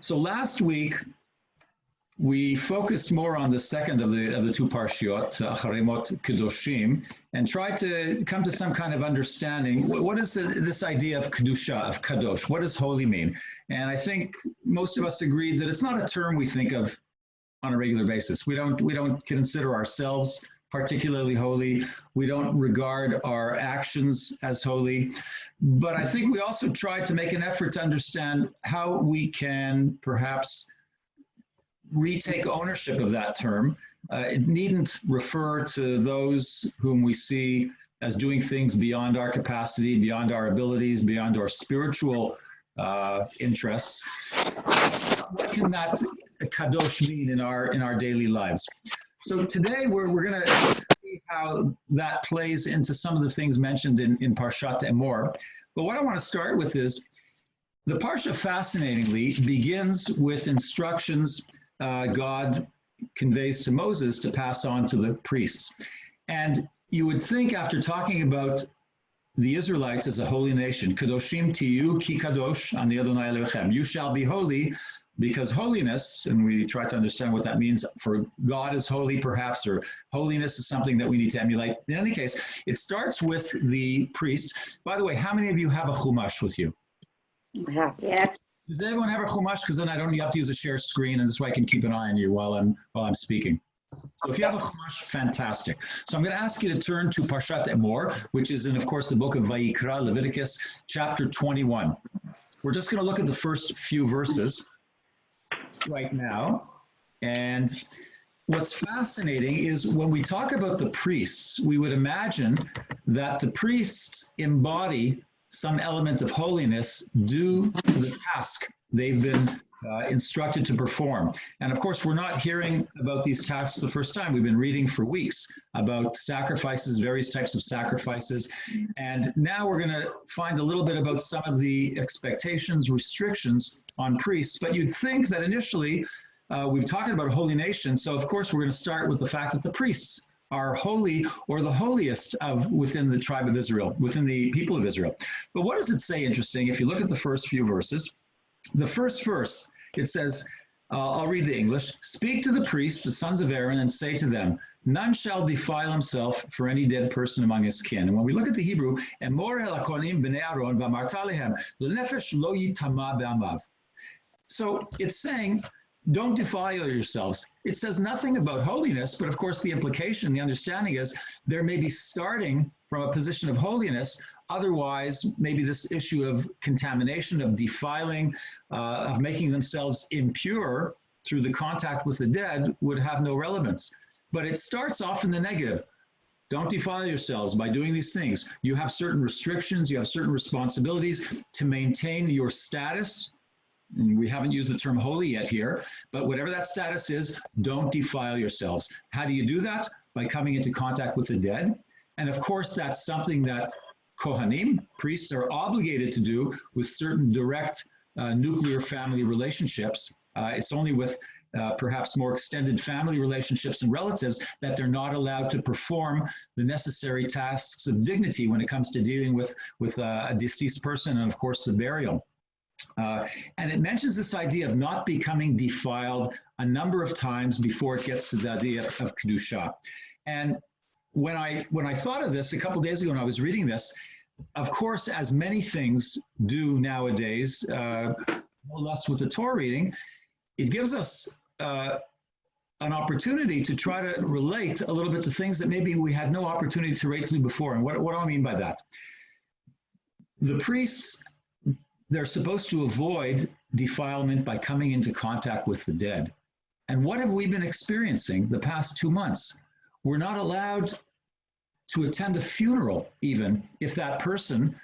So last week, we focused more on the second of the two parshiot, Haremot Kedoshim, and tried to come to some kind of understanding. What is this idea of Kedusha, of Kadosh? What does holy mean? And I think most of us agreed that it's not a term we think of on a regular basis. We don't consider ourselves particularly holy. We don't regard our actions as holy. But I think we also try to make an effort to understand how we can perhaps retake ownership of that term. It needn't refer to those whom we see as doing things beyond our capacity, beyond our abilities, beyond our spiritual interests. What can that kadosh mean in our daily lives? So today we're going to see how that plays into some of the things mentioned in Parashat Emor. But what I want to start with is the Parsha, fascinatingly, begins with instructions God conveys to Moses to pass on to the priests. And you would think, after talking about the Israelites as a holy nation, Kadoshim tiyu ki kadosh ani Adonai Elohechem, you shall be holy because holiness, and we try to understand what that means, for God is holy perhaps, or holiness is something that we need to emulate. In any case, it starts with the priests. By the way, how many of you have a chumash with you? Yeah. Does everyone have a chumash? Because then you have to use a share screen, and this way I can keep an eye on you while I'm speaking. So if you have a chumash, fantastic. So I'm going to ask you to turn to Parshat Emor, which is in, of course, the book of Vayikra, Leviticus, chapter 21. We're just going to look at the first few verses right now. And what's fascinating is when we talk about the priests, we would imagine that the priests embody some element of holiness due to the task they've been instructed to perform. And of course, we're not hearing about these tasks the first time. We've been reading for weeks about sacrifices, various types of sacrifices. And now we're going to find a little bit about some of the expectations, restrictions on priests. But you'd think that initially, we've talked about a holy nation. So of course, we're going to start with the fact that the priests are holy, or the holiest within the tribe of Israel, within the people of Israel. But what does it say, interesting? If you look at the first few verses, the first verse, it says, I'll read the English, speak to the priests, the sons of Aaron, and say to them, none shall defile himself for any dead person among his kin. And when we look at the Hebrew, Emor el hakohanim b'nei Aaron v'amarta lehem, l'nefesh lo yitama be'amav. So it's saying, don't defile yourselves. It says nothing about holiness, but of course the implication, the understanding is there may be starting from a position of holiness. Otherwise, maybe this issue of contamination, of defiling, of making themselves impure through the contact with the dead would have no relevance. But it starts off in the negative. Don't defile yourselves by doing these things. You have certain restrictions, you have certain responsibilities to maintain your status. And we haven't used the term holy yet here, but whatever that status is, don't defile yourselves. How do you do that? By coming into contact with the dead. And of course, that's something that Kohanim, priests, are obligated to do with certain direct nuclear family relationships. It's only with perhaps more extended family relationships and relatives that they're not allowed to perform the necessary tasks of dignity when it comes to dealing with a deceased person and, of course, the burial. And it mentions this idea of not becoming defiled a number of times before it gets to the idea of Kedusha. And when I thought of this a couple of days ago when I was reading this, of course, as many things do nowadays, more or less with the Torah reading, it gives us an opportunity to try to relate a little bit to things that maybe we had no opportunity to relate to before. And what do I mean by that? The priests, they're supposed to avoid defilement by coming into contact with the dead. And what have we been experiencing the past 2 months? We're not allowed to attend a funeral, even if that person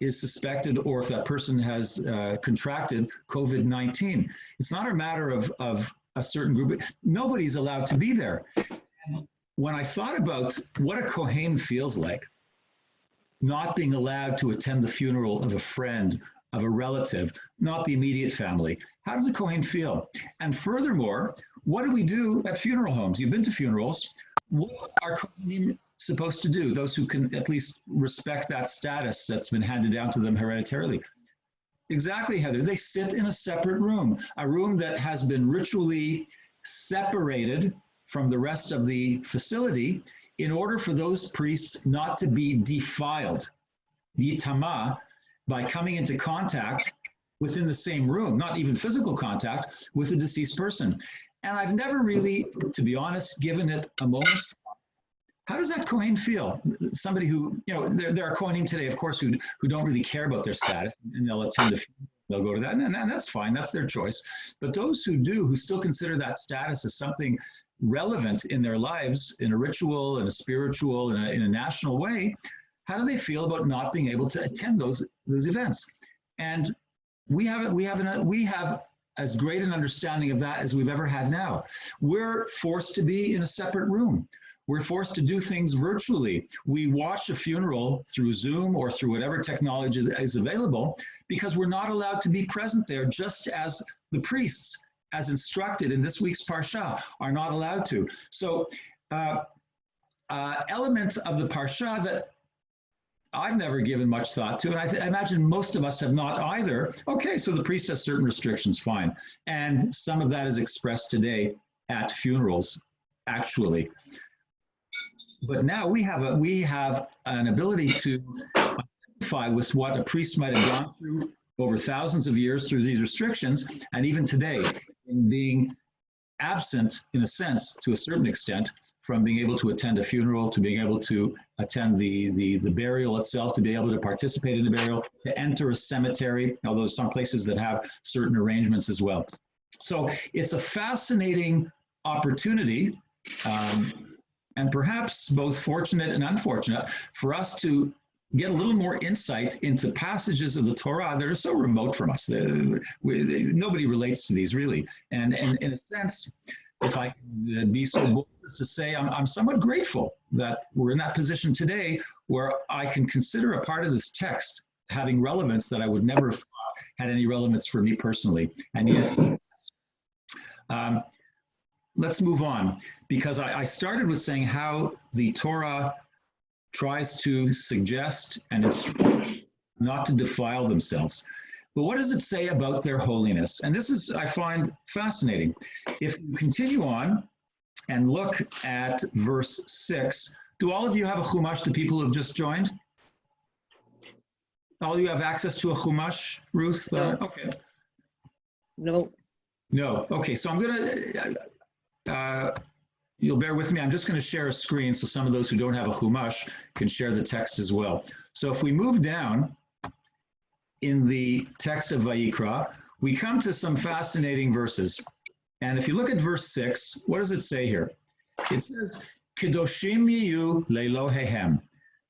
is suspected or if that person has contracted COVID-19. It's not a matter of a certain group. Nobody's allowed to be there. And when I thought about what a Cohan feels like, not being allowed to attend the funeral of a friend, of a relative, not the immediate family. How does a Cohen feel? And furthermore, what do we do at funeral homes? You've been to funerals. What are Kohanim supposed to do? Those who can at least respect that status that's been handed down to them hereditarily. Exactly, Heather. They sit in a separate room, a room that has been ritually separated from the rest of the facility in order for those priests not to be defiled, yitama, by coming into contact within the same room, not even physical contact with a deceased person. And I've never really, to be honest, given it a moment's thought. How does that Cohen feel? Somebody who, there are Kohanim today, of course, who don't really care about their status, and they'll attend they'll go to that, and that's fine, that's their choice. But those who do, who still consider that status as something relevant in their lives, in a ritual, in a spiritual, in a national way, how do they feel about not being able to attend those events? And we have as great an understanding of that as we've ever had now. We're forced to be in a separate room. We're forced to do things virtually. We watch a funeral through Zoom or through whatever technology is available because we're not allowed to be present there, just as the priests, as instructed in this week's Parsha, are not allowed to. So elements of the Parsha that I've never given much thought to, and I imagine most of us have not either. Okay, so the priest has certain restrictions, fine. And some of that is expressed today at funerals, actually. But now we have an ability to identify with what a priest might have gone through over thousands of years through these restrictions, and even today, in being absent, in a sense, to a certain extent, from being able to attend a funeral, to being able to attend the burial itself, to be able to participate in the burial, to enter a cemetery, although some places that have certain arrangements as well. So it's a fascinating opportunity, and perhaps both fortunate and unfortunate, for us to get a little more insight into passages of the Torah that are so remote from us. Nobody relates to these really. And in a sense, if I can be so bold as to say, I'm somewhat grateful that we're in that position today where I can consider a part of this text having relevance that I would never have thought had any relevance for me personally. And yet, let's move on, because I started with saying how the Torah tries to suggest and instruct not to defile themselves. But what does it say about their holiness? And this is, I find, fascinating. If you continue on and look at verse 6, do all of you have a Chumash, the people who have just joined? All of you have access to a Chumash, Ruth? No. Okay. No. No. Okay, so I'm going to... you'll bear with me. I'm just going to share a screen so some of those who don't have a Chumash can share the text as well. So if we move down in the text of Vayikra, we come to some fascinating verses. And if you look at verse 6, what does it say here? It says, Kedoshim yiyu le'Elohehem.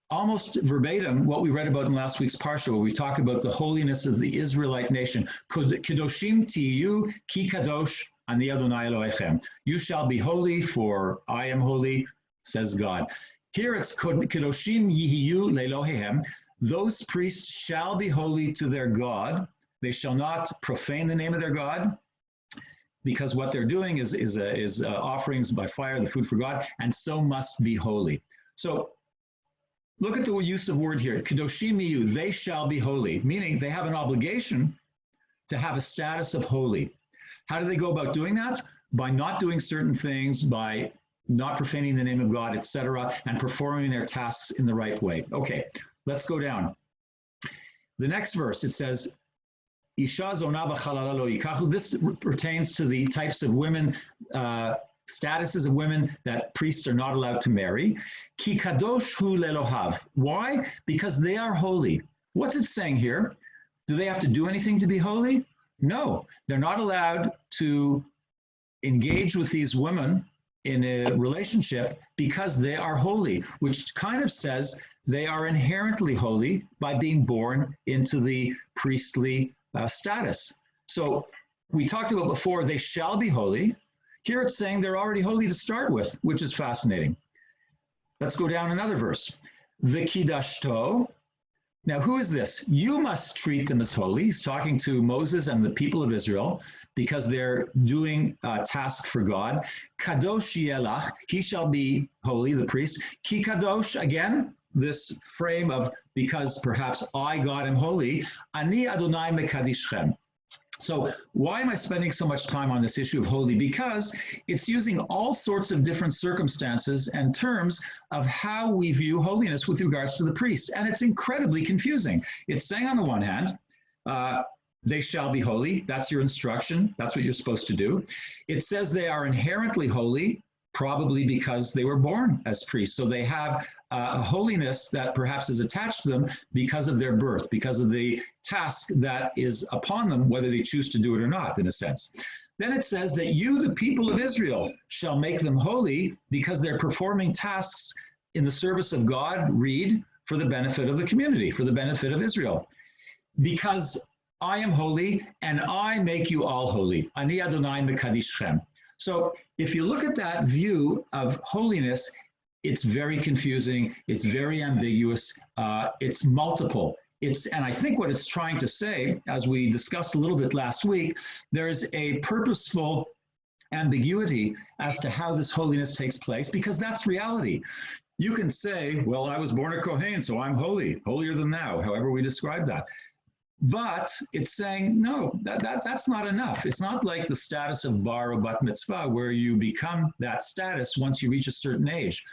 Almost verbatim what we read about in last week's Parsha, where we talk about the holiness of the Israelite nation. Kedoshim tiyu ki kadosh ani Adonai Elohechem. You shall be holy, for I am holy, says God. Here it's Kedoshim yihiyu le'Elohehem. Those priests shall be holy to their God. They shall not profane the name of their God, because what they're doing is offerings by fire, the food for God, and so must be holy. So look at the use of word here, Kedoshim yiyu, they shall be holy, meaning they have an obligation to have a status of holy. How do they go about doing that? By not doing certain things, by not profaning the name of God, etc., and performing their tasks in the right way. Okay, let's go down. The next verse, it says, Isha zona v'chalala lo yikachu. This pertains to the types of women, statuses of women that priests are not allowed to marry. Ki kadosh hu le'Elohav. Why? Because they are holy. What's it saying here? Do they have to do anything to be holy? No, they're not allowed to engage with these women in a relationship because they are holy, which kind of says they are inherently holy by being born into the priestly status. So we talked about before, they shall be holy. Here it's saying they're already holy to start with, which is fascinating. Let's go down another verse. V'kidashto. Now, who is this? You must treat them as holy. He's talking to Moses and the people of Israel because they're doing a task for God. Kadosh yelach, he shall be holy, the priest. Ki kadosh, again, this frame of, because perhaps I, God, am holy, Ani Adonai Mekadishchem. So why am I spending so much time on this issue of holy? Because it's using all sorts of different circumstances and terms of how we view holiness with regards to the priests. And it's incredibly confusing. It's saying on the one hand, they shall be holy. That's your instruction. That's what you're supposed to do. It says they are inherently holy, probably because they were born as priests. So they have a holiness that perhaps is attached to them because of their birth, because of the task that is upon them, whether they choose to do it or not, in a sense. Then it says that you, the people of Israel, shall make them holy because they're performing tasks in the service of God, read, for the benefit of the community, for the benefit of Israel. Because I am holy and I make you all holy. Ani Adonai Mekadishchem. So if you look at that view of holiness, it's very confusing, it's very ambiguous, it's multiple. And I think what it's trying to say, as we discussed a little bit last week, there is a purposeful ambiguity as to how this holiness takes place, because that's reality. You can say, well, I was born a Cohan, so I'm holy, holier than thou, however we describe that. But it's saying, no, that's not enough. It's not like the status of bar or bat mitzvah, where you become that status once you reach a certain age.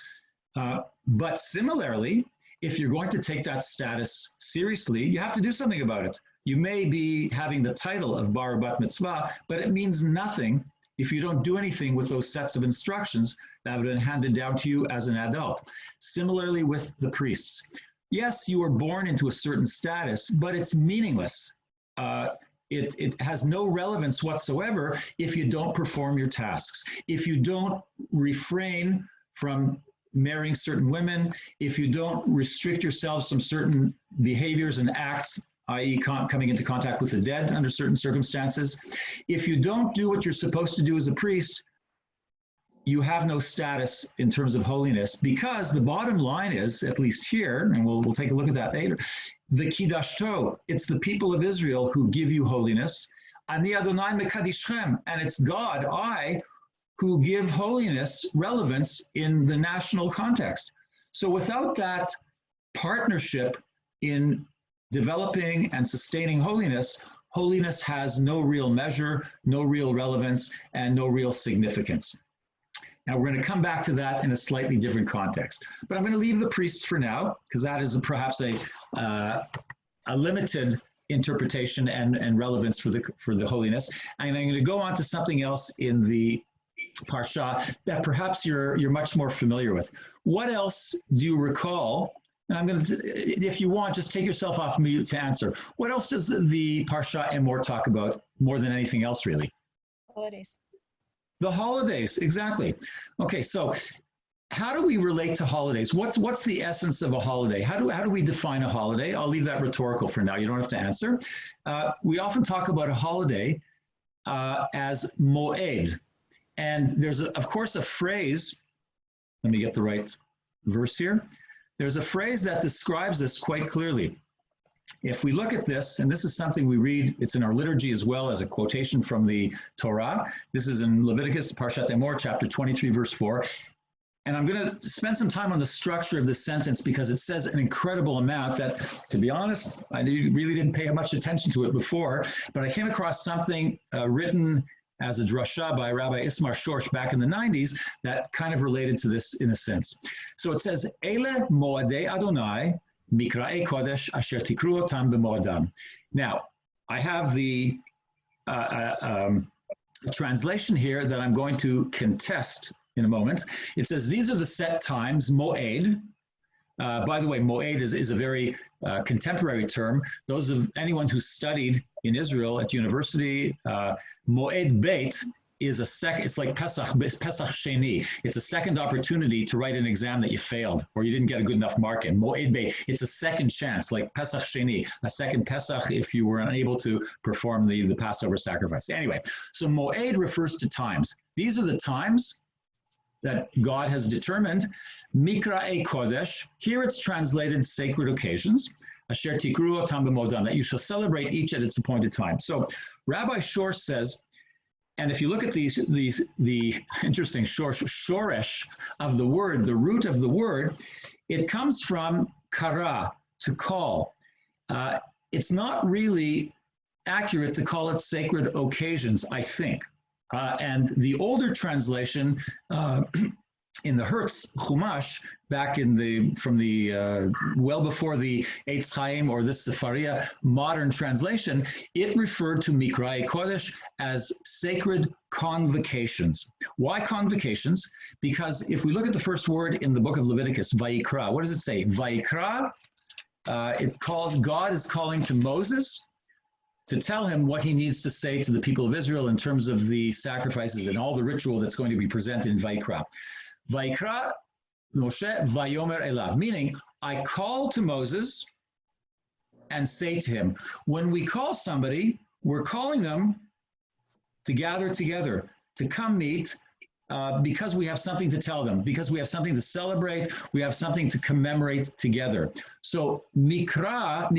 But similarly, if you're going to take that status seriously, you have to do something about it. You may be having the title of bar or bat mitzvah, but it means nothing if you don't do anything with those sets of instructions that have been handed down to you as an adult. Similarly with the priests. Yes, you were born into a certain status, but it's meaningless. It has no relevance whatsoever if you don't perform your tasks, if you don't refrain from marrying certain women, if you don't restrict yourselves from certain behaviors and acts, i.e. coming into contact with the dead under certain circumstances. If you don't do what you're supposed to do as a priest, you have no status in terms of holiness, because the bottom line is, at least here, and we'll take a look at that later, the Kidashto, it's the people of Israel who give you holiness. Ani Adonai Mekadishchem, and it's God, I, who give holiness relevance in the national context. So without that partnership in developing and sustaining holiness, holiness has no real measure, no real relevance, and no real significance. Now, we're going to come back to that in a slightly different context. But I'm going to leave the priests for now, because that is perhaps a limited interpretation and relevance for the holiness. And I'm going to go on to something else in the Parsha that perhaps you're much more familiar with. What else do you recall? And I'm going to, if you want, just take yourself off mute to answer. What else does the Parshat Emor talk about more than anything else, really? Holidays. The holidays, exactly. Okay, so how do we relate to holidays? What's the essence of a holiday? How do we define a holiday? I'll leave that rhetorical for now. You don't have to answer. We often talk about a holiday as moed. And there's, of course, a phrase. Let me get the right verse here. There's a phrase that describes this quite clearly. If we look at this, and this is something we read, it's in our liturgy as well as a quotation from the Torah. This is in Leviticus, Parshat Emor, chapter 23, verse 4. And I'm going to spend some time on the structure of this sentence because it says an incredible amount that, to be honest, I really didn't pay much attention to it before, but I came across something written as a drasha by Rabbi Ismar Shorsh back in the 90s that kind of related to this in a sense. So it says, Ele moadei Adonai, Mikra'e Kodesh Asher Tikru Otam B'Mo'adam. Now, I have the translation here that I'm going to contest in a moment. It says, these are the set times, Mo'ed. By the way, Mo'ed is a very contemporary term. Those of anyone who studied in Israel at university, Mo'ed Beit is a second, it's like Pesach, it's Pesach Sheni. It's a second opportunity to write an exam that you failed or you didn't get a good enough mark in. Mo'ed Beit, it's a second chance, like Pesach Sheni, a second Pesach if you were unable to perform the Passover sacrifice. Anyway, so Mo'ed refers to times. These are the times that God has determined. Mikra'e Kodesh, here it's translated sacred occasions. Asher Tikru Otam B'Mo'adam, that you shall celebrate each at its appointed time. So Rabbi Shor says, And if you look at the interesting shoresh of the word, the root of the word, it comes from kara, to call. It's not really accurate to call it sacred occasions, I think. And the older translation in the Hertz Chumash, back in from the well before the Eitz Chaim or this Sefaria modern translation, it referred to Mikrae Kodesh as sacred convocations. Why convocations? Because if we look at the first word in the book of Leviticus, Vayikra, what does it say? Vayikra, God is calling to Moses to tell him what he needs to say to the people of Israel in terms of the sacrifices and all the ritual that's going to be presented in Vayikra. Vayikra Moshe Vayomer Elav, meaning I call to Moses and say to him. When we call somebody, we're calling them to gather together, to come meet, because we have something to tell them, because we have something to celebrate, we have something to commemorate together. So Mikrae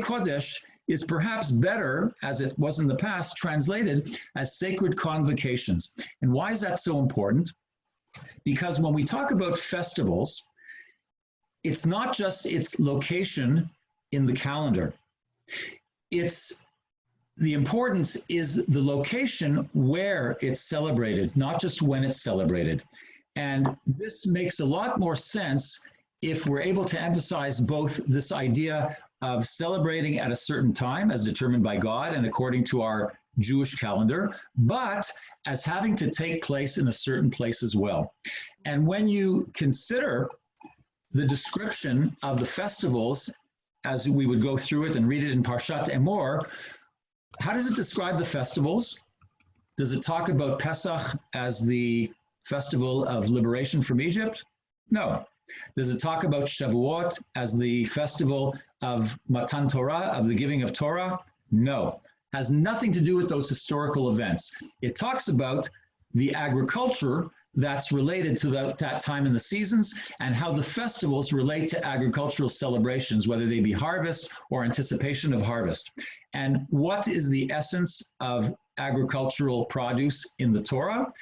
Kodesh is perhaps better, as it was in the past, translated as sacred convocations. And why is that so important? Because when we talk about festivals, it's not just its location in the calendar. The importance is the location where it's celebrated, not just when it's celebrated. And this makes a lot more sense if we're able to emphasize both this idea of celebrating at a certain time as determined by God and according to our Jewish calendar, but as having to take place in a certain place as well. And when you consider the description of the festivals, as we would go through it and read it in Parshat Emor, how does it describe the festivals? Does it talk about Pesach as the festival of liberation from Egypt? No. Does it talk about Shavuot as the festival of Matan Torah, of the giving of Torah? No. Has nothing to do with those historical events. It talks about the agriculture that's related to that time in the seasons and how the festivals relate to agricultural celebrations, whether they be harvest or anticipation of harvest. And what is the essence of agricultural produce in the Torah?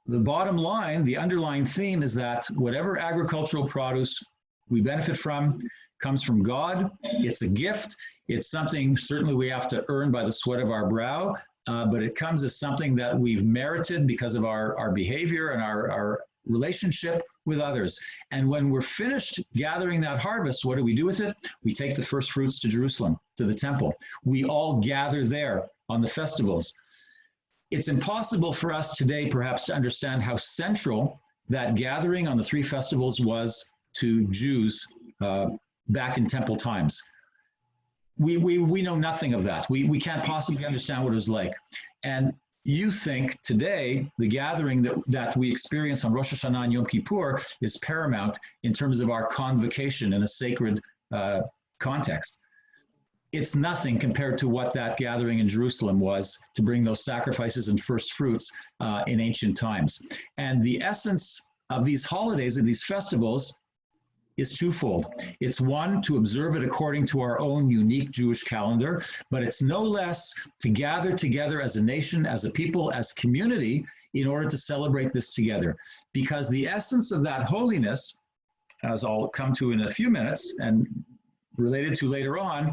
The bottom line, the underlying theme is that whatever agricultural produce we benefit from comes from God. It's a gift. It's something certainly we have to earn by the sweat of our brow, but it comes as something that we've merited because of our behavior and our relationship with others. And when we're finished gathering that harvest, what do we do with it? We take the first fruits to Jerusalem, to the temple. We all gather there on the festivals. It's impossible for us today, perhaps, to understand how central that gathering on the three festivals was to Jews back in temple times. We know nothing of that. We can't possibly understand what it was like. And you think today the gathering that we experience on Rosh Hashanah and Yom Kippur is paramount in terms of our convocation in a sacred context. It's nothing compared to what that gathering in Jerusalem was to bring those sacrifices and first fruits in ancient times. And the essence of these holidays and these festivals is twofold. It's one, to observe it according to our own unique Jewish calendar, but it's no less to gather together as a nation, as a people, as community, in order to celebrate this together. Because the essence of that holiness, as I'll come to in a few minutes and related to later on,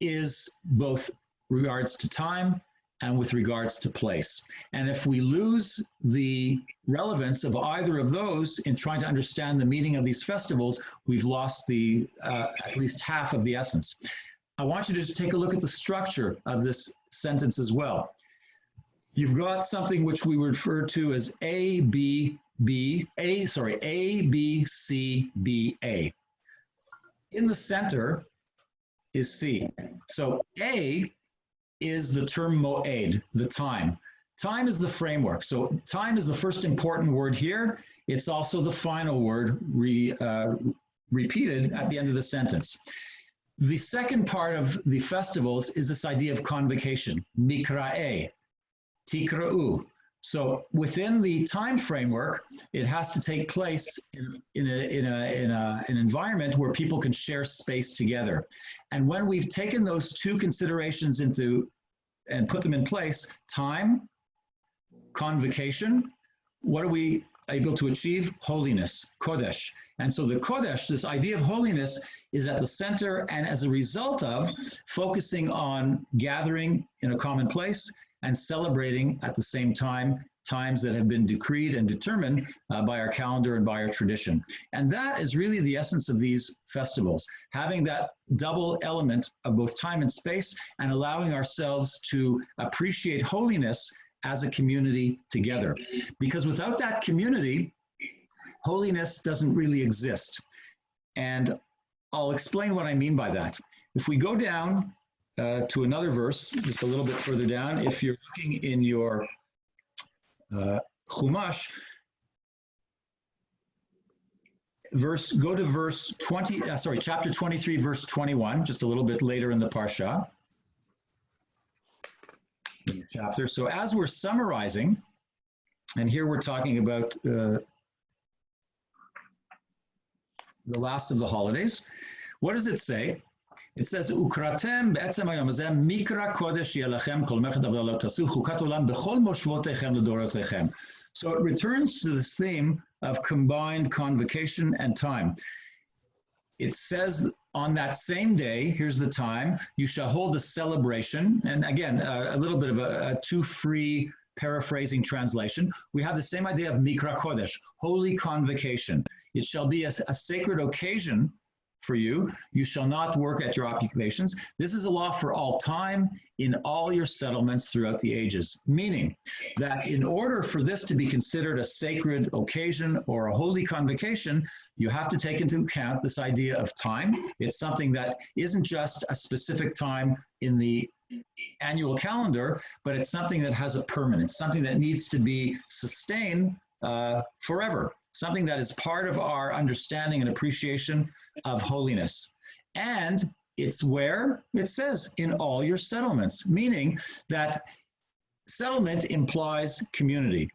is both regards to time and with regards to place. And if we lose the relevance of either of those in trying to understand the meaning of these festivals, we've lost at least half of the essence. I want you to just take a look at the structure of this sentence as well. You've got something which we refer to as A, B, C, B, A. In the center is C. So A is the term moed, the time. Time is the framework. So time is the first important word here. It's also the final word repeated at the end of the sentence. The second part of the festivals is this idea of convocation, mikrae, tikra'u. So within the time framework, it has to take place in an environment where people can share space together. And when we've taken those two considerations into and put them in place, time convocation, what are we able to achieve? Holiness, Kodesh. And so the Kodesh, this idea of holiness, is at the center, and as a result of focusing on gathering in a common place and celebrating at the same time times that have been decreed and determined by our calendar and by our tradition. And that is really the essence of these festivals, having that double element of both time and space and allowing ourselves to appreciate holiness as a community together. Because without that community, holiness doesn't really exist. And I'll explain what I mean by that. If we go down to another verse, just a little bit further down, if you're looking in your Chumash, go to verse 20, chapter 23, verse 21, just a little bit later in the Parsha. Chapter. So as we're summarizing, and here we're talking about the last of the holidays, what does it say? It says, "Ukratem be'etzem hayom hazeh mikra kodesh yelachem kol mechet avla tasu chukat olam bechol moshvotechem ledorotechem." So it returns to the theme of combined convocation and time. It says on that same day, here's the time, you shall hold a celebration. And again, a little bit of a too free paraphrasing translation. We have the same idea of Mikra Kodesh, holy convocation. It shall be a sacred occasion for you. You shall not work at your occupations. This is a law for all time in all your settlements throughout the ages, meaning that in order for this to be considered a sacred occasion or a holy convocation, you have to take into account this idea of time. It's something that isn't just a specific time in the annual calendar, but it's something that has a permanence, something that needs to be sustained forever, something that is part of our understanding and appreciation of holiness. And it's where it says in all your settlements, meaning that settlement implies community.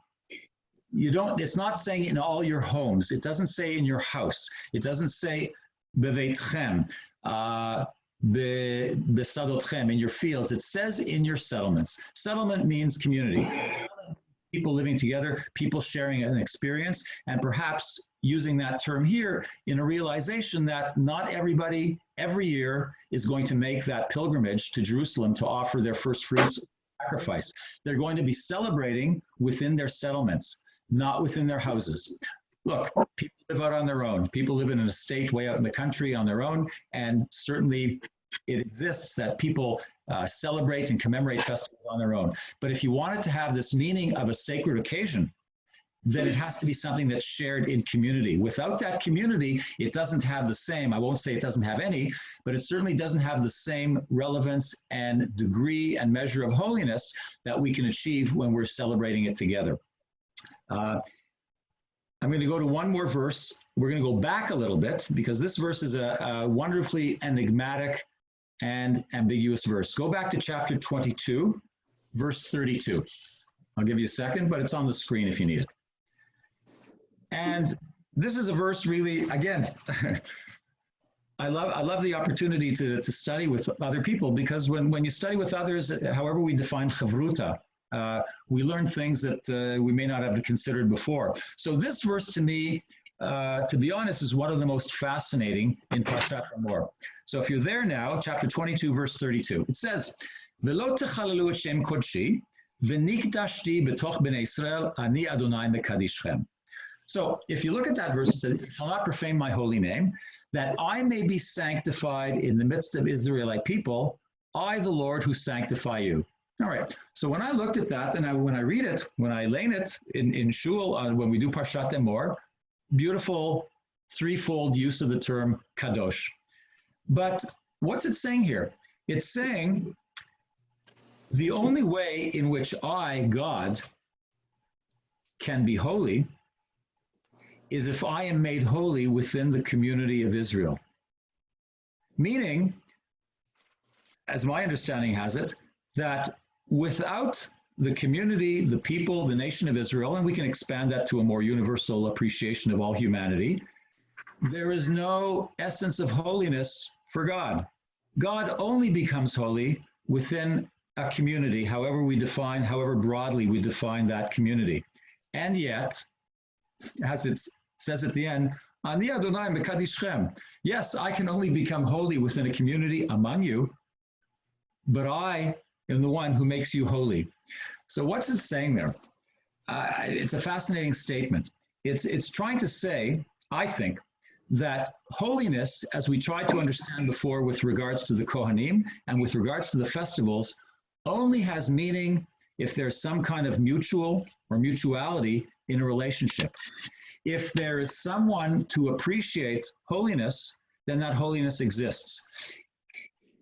It's not saying in all your homes. It doesn't say in your house. It doesn't say beveitchem, besadotchem, in your fields. It says in your settlements. Settlement means community. People living together, people sharing an experience, and perhaps using that term here in a realization that not everybody every year is going to make that pilgrimage to Jerusalem to offer their first fruits sacrifice. They're going to be celebrating within their settlements, not within their houses. Look, people live out on their own. People live in an estate way out in the country on their own, and certainly it exists that people celebrate and commemorate festivals on their own. But if you want it to have this meaning of a sacred occasion, then it has to be something that's shared in community. Without that community, it doesn't have the same, I won't say it doesn't have any, but it certainly doesn't have the same relevance and degree and measure of holiness that we can achieve when we're celebrating it together. I'm going to go to one more verse. We're going to go back a little bit because this verse is a wonderfully enigmatic and ambiguous verse. Go back to chapter 22, verse 32. I'll give you a second, but it's on the screen if you need it. And this is a verse really, again, I love the opportunity to study with other people, because when you study with others, however we define chavruta, we learn things that we may not have considered before. So this verse to me, to be honest, is one of the most fascinating in Parshat Amor. So if you're there now, chapter 22, verse 32, it says, "V'lo techalalu et shem kodshi, v'nikdashti b'toch b'nei Yisrael, ani Adonai mekadishchem." So if you look at that verse, it says, "You shall not profane my holy name, that I may be sanctified in the midst of Israelite people, I, the Lord, who sanctify you." All right, so when I looked at that, and when I read it, when I learn it in shul, when we do Parshat Emor, beautiful threefold use of the term kadosh. But what's it saying here? It's saying the only way in which I, God, can be holy is if I am made holy within the community of Israel. Meaning, as my understanding has it, that without the community, the people, the nation of Israel, and we can expand that to a more universal appreciation of all humanity, there is no essence of holiness for God. God only becomes holy within a community, however broadly we define that community. And yet, as it says at the end, Ani Adonai mekadishchem. Yes, I can only become holy within a community among you, but I am the one who makes you holy. So what's it saying there? It's a fascinating statement. It's trying to say, I think, that holiness, as we tried to understand before with regards to the Kohanim and with regards to the festivals, only has meaning if there's some kind of mutual or mutuality in a relationship. If there is someone to appreciate holiness, then that holiness exists.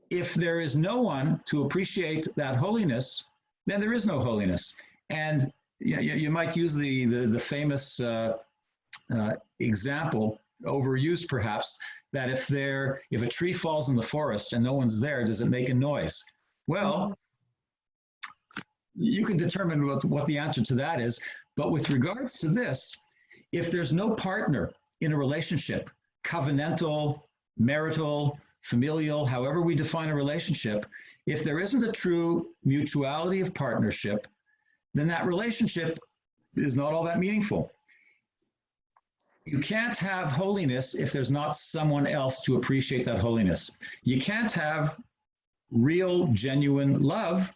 If there is no one to appreciate that holiness, then there is no holiness. And you might use the famous example, overused perhaps, that if a tree falls in the forest and no one's there, does it make a noise? Well, you can determine what the answer to that is. But with regards to this, if there's no partner in a relationship, covenantal, marital, familial, however we define a relationship, if there isn't a true mutuality of partnership, then that relationship is not all that meaningful. You can't have holiness if there's not someone else to appreciate that holiness. You can't have real, genuine love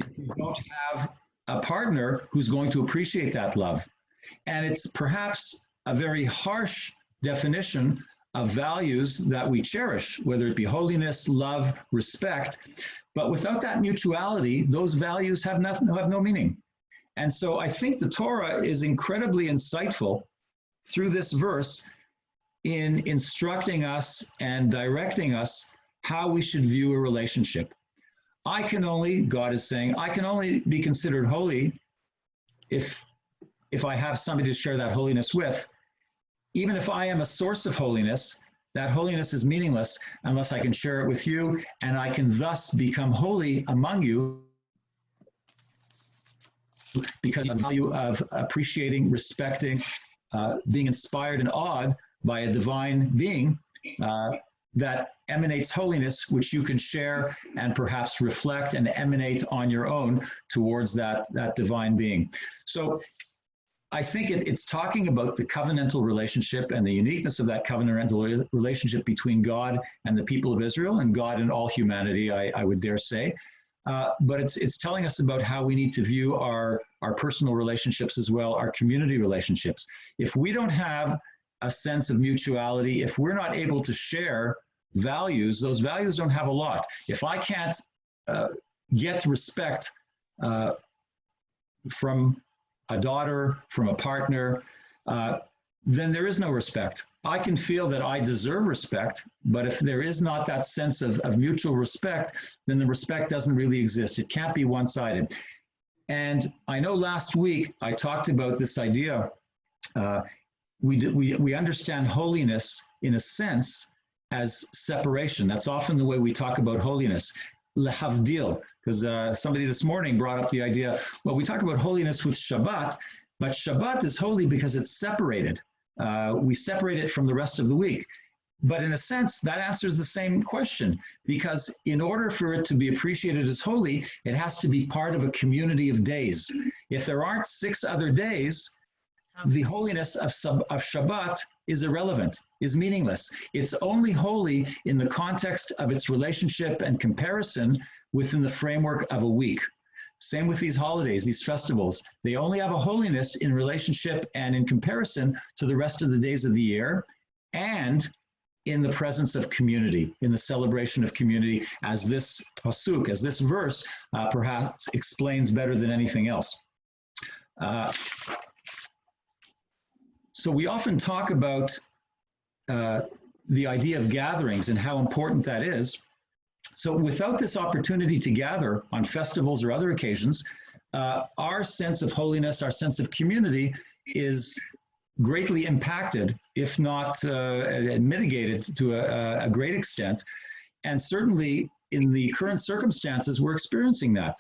if you don't have a partner who's going to appreciate that love. And it's perhaps a very harsh definition of values that we cherish, whether it be holiness, love, respect. But without that mutuality, those values have no meaning. And so I think the Torah is incredibly insightful through this verse in instructing us and directing us how we should view a relationship. God is saying, I can only be considered holy if I have somebody to share that holiness with. Even if I am a source of holiness, that holiness is meaningless unless I can share it with you, and I can thus become holy among you because of the value of appreciating, respecting, being inspired and awed by a divine being that emanates holiness, which you can share and perhaps reflect and emanate on your own towards that divine being. So I think it's talking about the covenantal relationship and the uniqueness of that covenantal relationship between God and the people of Israel and God and all humanity, I would dare say. But it's telling us about how we need to view our personal relationships as well, our community relationships. If we don't have a sense of mutuality, if we're not able to share values, those values don't have a lot. If I can't get respect from a daughter, from a partner, then there is no respect. I can feel that I deserve respect, but if there is not that sense of mutual respect, then the respect doesn't really exist. It can't be one-sided. And I know last week I talked about this idea. We understand holiness in a sense as separation. That's often the way we talk about holiness. Lehavdil, because somebody this morning brought up the idea, well, we talk about holiness with Shabbat, but Shabbat is holy because it's separated. We separate it from the rest of the week. But in a sense, that answers the same question, because in order for it to be appreciated as holy, it has to be part of a community of days. If there aren't 6 other days, the holiness of Shabbat is irrelevant, is meaningless. It's only holy in the context of its relationship and comparison within the framework of a week. Same with these holidays, these festivals. They only have a holiness in relationship and in comparison to the rest of the days of the year and in the presence of community, in the celebration of community, as this pasuk, as this verse perhaps explains better than anything else. So we often talk about the idea of gatherings and how important that is. So without this opportunity to gather on festivals or other occasions, our sense of holiness, our sense of community is greatly impacted, if not mitigated to a great extent. And certainly in the current circumstances, we're experiencing that.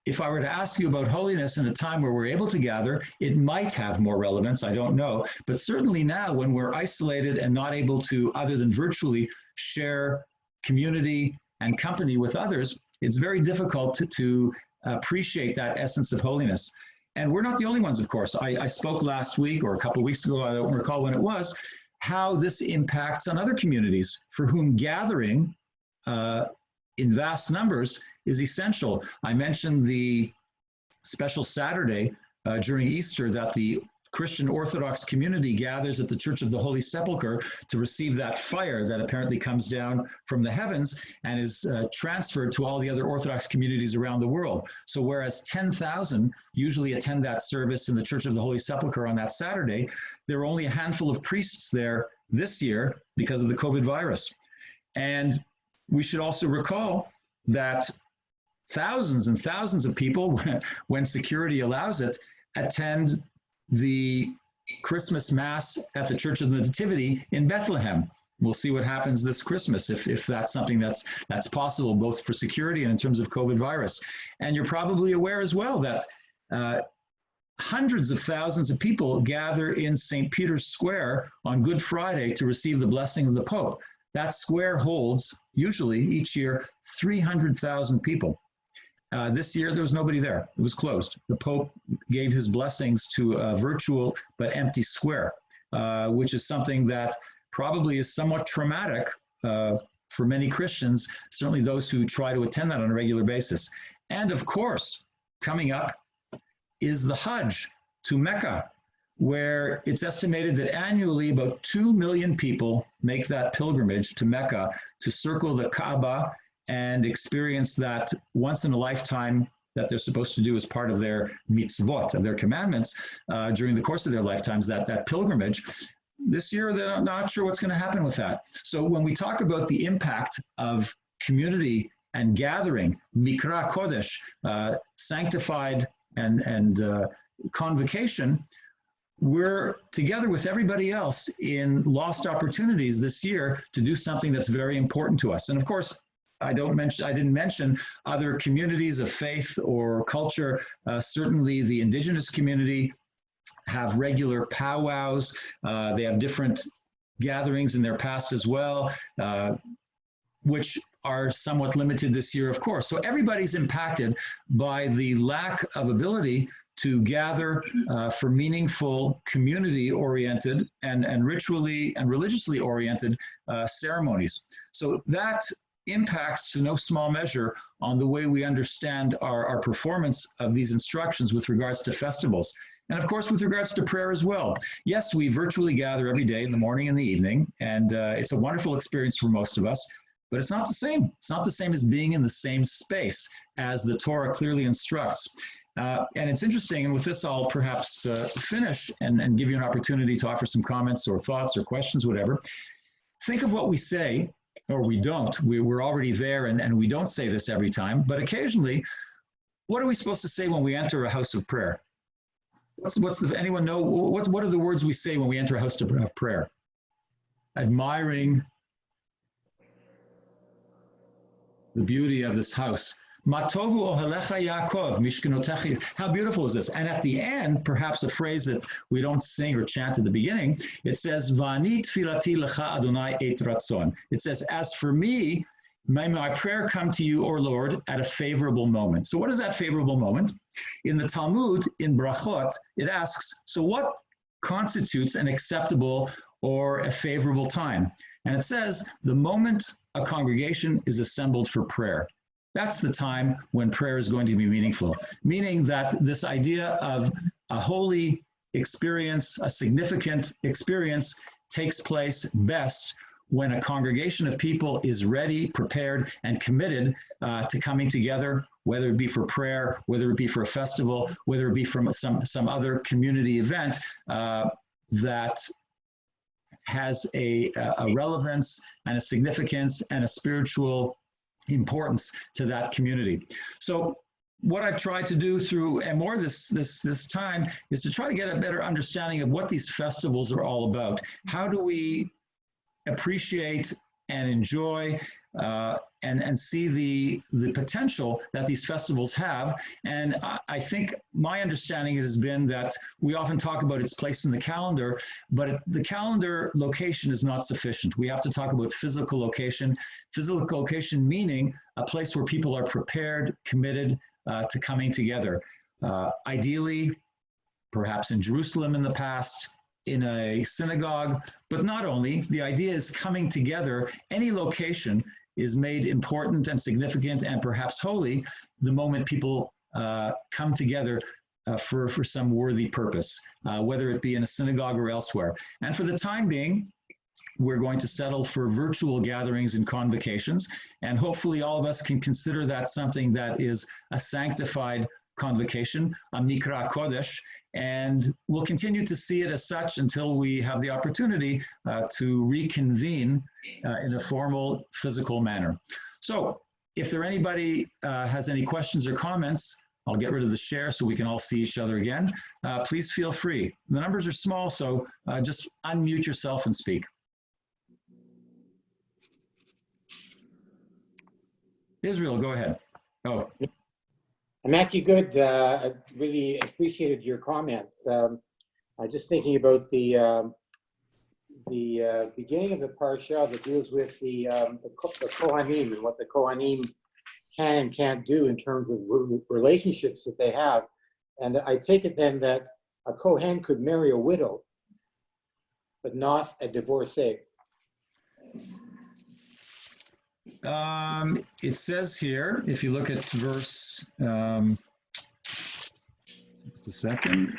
If I were to ask you about holiness in a time where we're able to gather, it might have more relevance, I don't know. But certainly now when we're isolated and not able to, other than virtually, share community, and company with others, it's very difficult to appreciate that essence of holiness. And we're not the only ones, of course. I spoke last week or a couple of weeks ago, I don't recall when it was, how this impacts on other communities for whom gathering in vast numbers is essential. I mentioned the special Saturday during Easter that the Christian Orthodox community gathers at the Church of the Holy Sepulchre to receive that fire that apparently comes down from the heavens and is transferred to all the other Orthodox communities around the world. So whereas 10,000 usually attend that service in the Church of the Holy Sepulchre on that Saturday, there are only a handful of priests there this year because of the COVID virus. And we should also recall that thousands and thousands of people, when security allows it, attend the Christmas Mass at the Church of the Nativity in Bethlehem. We'll see what happens this Christmas if that's something that's possible, both for security and in terms of COVID virus. And you're probably aware as well that hundreds of thousands of people gather in St. Peter's Square on Good Friday to receive the blessing of the Pope. That square holds, usually each year, 300,000 people. This year, there was nobody there. It was closed. The Pope gave his blessings to a virtual but empty square, which is something that probably is somewhat traumatic for many Christians, certainly those who try to attend that on a regular basis. And of course, coming up is the Hajj to Mecca, where it's estimated that annually about 2 million people make that pilgrimage to Mecca to circle the Kaaba and experience that once in a lifetime that they're supposed to do as part of their mitzvot, of their commandments, during the course of their lifetimes, that pilgrimage. This year, they're not sure what's going to happen with that. So when we talk about the impact of community and gathering, mikra kodesh, sanctified and convocation, we're together with everybody else in lost opportunities this year to do something that's very important to us. And of course, I didn't mention other communities of faith or culture. Certainly the indigenous community have regular powwows. They have different gatherings in their past as well, which are somewhat limited this year, of course. So everybody's impacted by the lack of ability to gather for meaningful, community-oriented and ritually and religiously oriented ceremonies. So that impacts to no small measure on the way we understand our performance of these instructions with regards to festivals. And of course, with regards to prayer as well. Yes, we virtually gather every day in the morning and the evening, and it's a wonderful experience for most of us, but it's not the same. It's not the same as being in the same space as the Torah clearly instructs. And it's interesting, and with this I'll perhaps finish and give you an opportunity to offer some comments or thoughts or questions, whatever. Think of what we say, or we don't. We're already there and we don't say this every time, but occasionally, what are we supposed to say when we enter a house of prayer? Anyone know, what are the words we say when we enter a house of prayer? Admiring the beauty of this house. Matovu ohelecha Yaakov, mishkenotecha. How beautiful is this? And at the end, perhaps a phrase that we don't sing or chant at the beginning, it says, Vani tfilati lecha Adonai et ratzon. It says, as for me, may my prayer come to you, O Lord, at a favorable moment. So what is that favorable moment? In the Talmud, in Brachot, it asks, so what constitutes an acceptable or a favorable time? And it says, the moment a congregation is assembled for prayer. That's the time when prayer is going to be meaningful, meaning that this idea of a holy experience, a significant experience, takes place best when a congregation of people is ready, prepared, and committed to coming together, whether it be for prayer, whether it be for a festival, whether it be from some other community event that has a relevance and a significance and a spiritual importance to that community. So what I've tried to do through Emor this time is to try to get a better understanding of what these festivals are all about. How do we appreciate and enjoy and see the potential that these festivals have. And I think my understanding has been that we often talk about its place in the calendar, but the calendar location is not sufficient. We have to talk about physical location. Physical location meaning a place where people are prepared, committed to coming together. Ideally, perhaps in Jerusalem in the past, in a synagogue, but not only. The idea is coming together. Any location is made important and significant and perhaps holy the moment people come together for some worthy purpose, whether it be in a synagogue or elsewhere. And for the time being, we're going to settle for virtual gatherings and convocations, and hopefully all of us can consider that something that is a sanctified convocation, a mikra kodesh, and we'll continue to see it as such until we have the opportunity to reconvene in a formal physical manner. So if there anybody has any questions or comments, I'll get rid of the share so we can all see each other again. Please feel free. The numbers are small, so just unmute yourself and speak. Israel, go ahead. Oh. Matthew, good. I really appreciated your comments. I'm just thinking about the beginning of the parsha that deals with the Kohanim and what the Kohanim can and can't do in terms of relationships that they have. And I take it then that a Kohen could marry a widow, but not a divorcee. It says here, if you look at verse, just a second.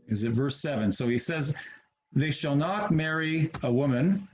Is it verse 7? So he says, they shall not marry a woman